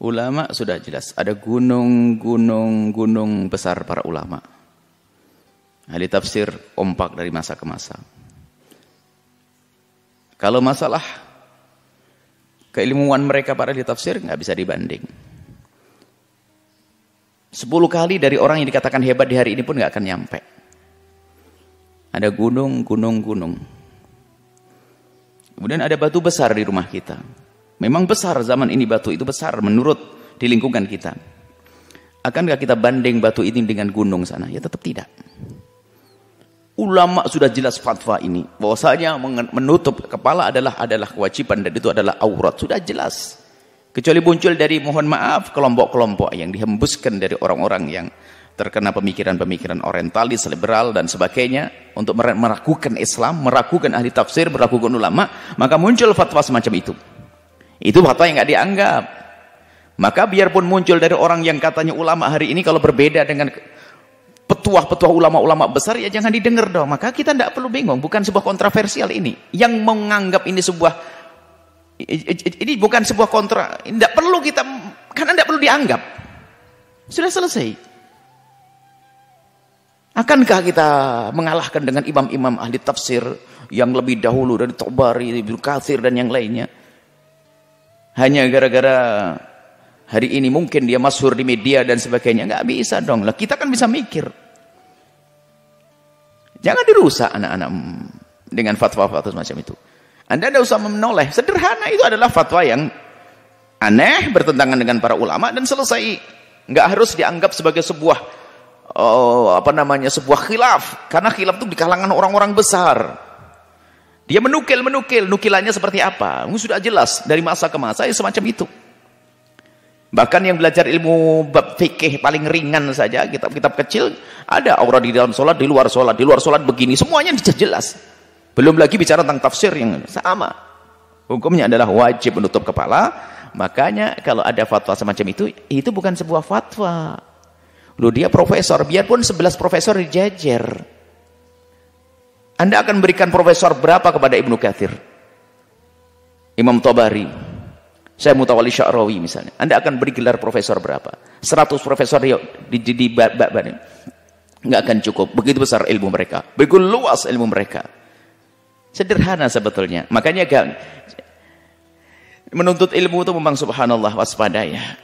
Ulama sudah jelas. Ada gunung besar para ulama. Ahli tafsir kompak dari masa ke masa. Kalau masalah keilmuan mereka para ahli tafsir nggak bisa dibanding. 10 kali dari orang yang dikatakan hebat di hari ini pun nggak akan nyampe. Ada gunung. Kemudian ada batu besar di rumah kita. Memang besar zaman ini batu itu besar menurut di lingkungan kita. Akankah kita banding batu ini dengan gunung sana? Ya tetap tidak. Ulama sudah jelas fatwa ini. Bahwasanya menutup kepala adalah kewajiban dan itu adalah aurat. Sudah jelas. Kecuali muncul dari mohon maaf kelompok-kelompok yang dihembuskan dari orang-orang yang terkena pemikiran-pemikiran orientalis, liberal dan sebagainya untuk meragukan Islam, meragukan ahli tafsir, meragukan ulama, maka muncul fatwa semacam itu. Itu fatwa yang nggak dianggap. Maka biarpun muncul dari orang yang katanya ulama hari ini kalau berbeda dengan petuah-petuah ulama-ulama besar ya jangan didengar dong. Maka kita tidak perlu bingung, bukan sebuah kontroversial ini. Yang menganggap ini bukan sebuah kontra, tidak perlu kita, karena tidak perlu dianggap. Sudah selesai. Akankah kita mengalahkan dengan imam-imam ahli tafsir yang lebih dahulu dari Tabari, Ibnu Katsir dan yang lainnya? Hanya gara-gara hari ini mungkin dia masyhur di media dan sebagainya. Nggak bisa dong. Lah kita kan bisa mikir. Jangan dirusak anak-anak dengan fatwa-fatwa semacam itu. Anda tidak usah menoleh. Sederhana, itu adalah fatwa yang aneh, bertentangan dengan para ulama dan selesai. Nggak harus dianggap sebagai sebuah sebuah khilaf, karena khilaf itu di kalangan orang-orang besar. Dia menukil, nukilannya seperti apa? Sudah jelas dari masa ke masa ya semacam itu. Bahkan yang belajar ilmu bab fikih paling ringan saja, kitab-kitab kecil, ada aurat di dalam sholat, di luar sholat begini, semuanya jelas. Belum lagi bicara tentang tafsir yang sama. Hukumnya adalah wajib menutup kepala. Makanya kalau ada fatwa semacam itu bukan sebuah fatwa. Loh, dia profesor, biarpun 11 profesor dijajar. Anda akan berikan profesor berapa kepada Ibnu Katsir? Imam Tabari, Syekh Mutawalli Sya'rawi misalnya. Anda akan beri gelar profesor berapa? 100 profesor di nggak akan cukup. Begitu besar ilmu mereka, begitu luas ilmu mereka. Sederhana sebetulnya. Makanya menuntut ilmu itu memang subhanallah waspada ya.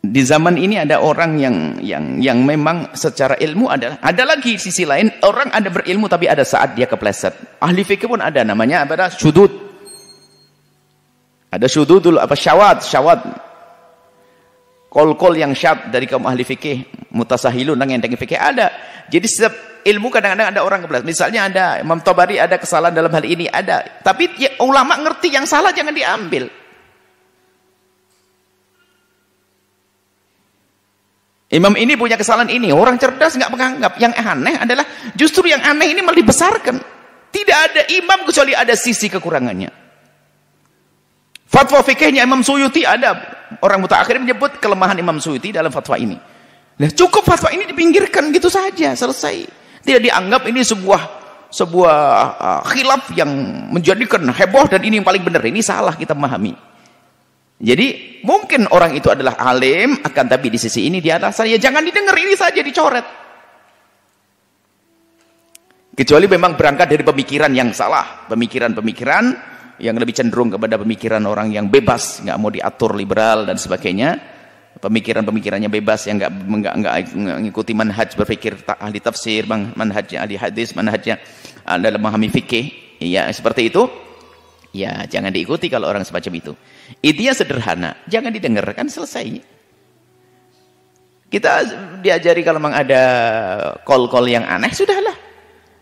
Di zaman ini ada orang yang memang secara ilmu ada lagi sisi lain, orang ada berilmu tapi ada saat dia kepleset. Ahli fikih pun ada, namanya apa? Syudud. Ada syududul syawad. Kol yang syad dari kaum ahli fikih, mutasahilun yang dengan fikih ada. Jadi setiap ilmu kadang-kadang ada orang kepleset. Misalnya ada Imam Tabari ada kesalahan dalam hal ini ada. Tapi ya, ulama ngerti yang salah jangan diambil. Imam ini punya kesalahan ini, orang cerdas nggak menganggap. Yang aneh adalah justru yang aneh ini malah dibesarkan. Tidak ada imam kecuali ada sisi kekurangannya. Fatwa fikihnya Imam Suyuti ada. Orang mutaakhir menyebut kelemahan Imam Suyuti dalam fatwa ini. Nah, cukup fatwa ini dipinggirkan gitu saja, selesai. Tidak dianggap ini sebuah khilaf yang menjadikan heboh dan ini yang paling benar. Ini salah kita memahami. Jadi mungkin orang itu adalah alim, akan tapi di sisi ini dia adalah ya jangan didengar, ini saja dicoret. Kecuali memang berangkat dari pemikiran yang salah, pemikiran yang lebih cenderung kepada pemikiran orang yang bebas, nggak mau diatur, liberal dan sebagainya. Pemikirannya bebas yang nggak ngikuti manhaj berpikir ahli tafsir, manhajnya ahli hadis, manhajnya dalam memahami fikih. Ya seperti itu. Ya jangan diikuti kalau orang semacam itu. Intinya sederhana, jangan didengarkan, selesai. Kita diajari kalau memang ada kol-kol yang aneh, sudahlah.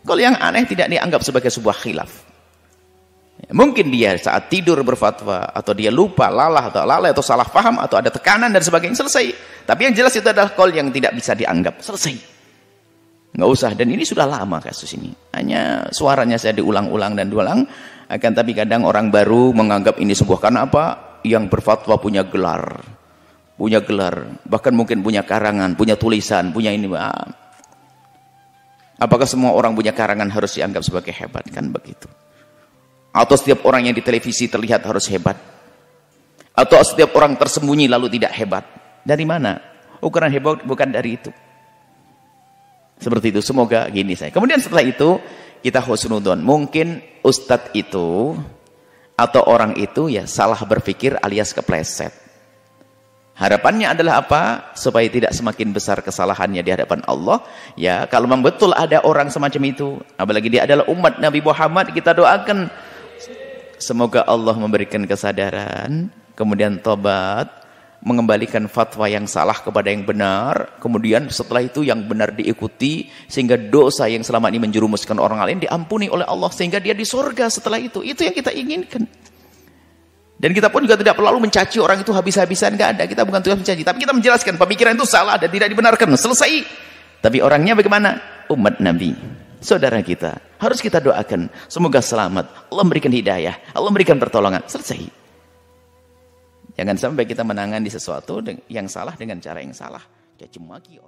Kol yang aneh tidak dianggap sebagai sebuah khilaf. Mungkin dia saat tidur berfatwa, atau dia lupa, lalai atau salah paham, atau ada tekanan dan sebagainya, selesai. Tapi yang jelas itu adalah kol yang tidak bisa dianggap, selesai. Nggak usah, dan ini sudah lama kasus ini. Hanya suaranya saya diulang-ulang dan diulang. Akan tapi kadang orang baru menganggap ini sebuah, karena apa? Yang berfatwa punya gelar, bahkan mungkin punya karangan, punya tulisan, punya ini. Apakah semua orang punya karangan harus dianggap sebagai hebat? Kan begitu. Atau setiap orang yang di televisi terlihat harus hebat? Atau setiap orang tersembunyi lalu tidak hebat. Dari mana? Ukuran hebat bukan dari itu. Seperti itu, semoga gini saya. Kemudian setelah itu, kita husnudon. Mungkin ustadz itu, atau orang itu ya salah berpikir alias kepleset. Harapannya adalah apa? Supaya tidak semakin besar kesalahannya di hadapan Allah. Ya, kalau memang betul ada orang semacam itu, apalagi dia adalah umat Nabi Muhammad, kita doakan semoga Allah memberikan kesadaran, kemudian tobat, mengembalikan fatwa yang salah kepada yang benar, kemudian setelah itu yang benar diikuti, sehingga dosa yang selama ini menjerumuskan orang lain diampuni oleh Allah, sehingga dia di surga setelah itu. Itu yang kita inginkan. Dan kita pun juga tidak perlu mencaci orang itu habis-habisan, nggak ada. Kita bukan tugas mencaci, tapi kita menjelaskan pemikiran itu salah dan tidak dibenarkan. Selesai. Tapi orangnya bagaimana? Umat Nabi, saudara kita. Harus kita doakan. Semoga selamat. Allah memberikan hidayah. Allah memberikan pertolongan. Selesai. Jangan sampai kita menangani sesuatu yang salah dengan cara yang salah. Caci maki.